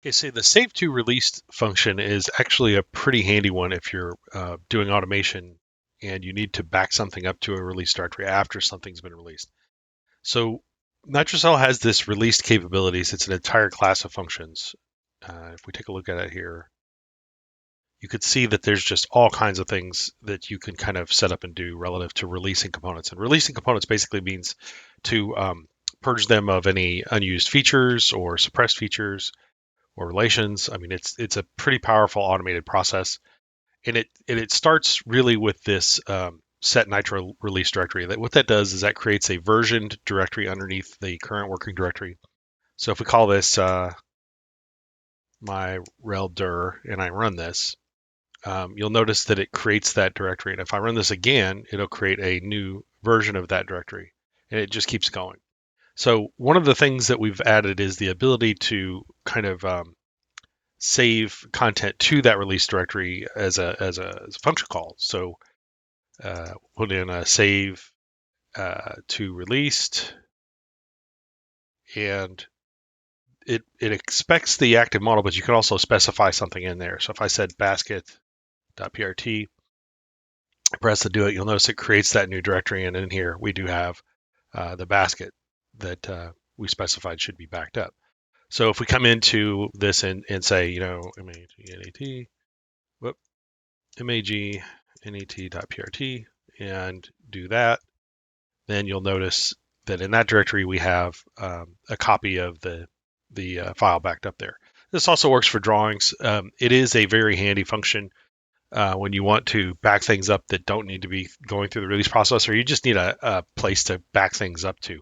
Okay, so the save to released function is actually a pretty handy one if you're doing automation and you need to back something up to a release directory after something's been released. So Nitro-CELL has this released capabilities. It's an entire class of functions. If we take a look at it here, you could see that there's just all kinds of things that you can kind of set up and do relative to releasing components. And releasing components basically means to purge them of any unused features or suppressed features or relations. I mean, it's a pretty powerful automated process, and it starts really with this set nitro release directory. That what that does is that creates a versioned directory underneath the current working directory. So if we call this my rel dir and I run this, you'll notice that it creates that directory. And if I run this again, it'll create a new version of that directory, and it just keeps going. So one of the things that we've added is the ability to kind of save content to that release directory as a function call. So put in a save to released, and it expects the active model, but you can also specify something in there. So if I said basket.prt, I press to do it, you'll notice it creates that new directory, and in here we do have the basket that we specified should be backed up. So if we come into this and say, mag.net, whoop, mag.net.prt, and do that, then you'll notice that in that directory we have a copy of the file backed up there. This also works for drawings. It is a very handy function when you want to back things up that don't need to be going through the release process, or you just need a place to back things up to.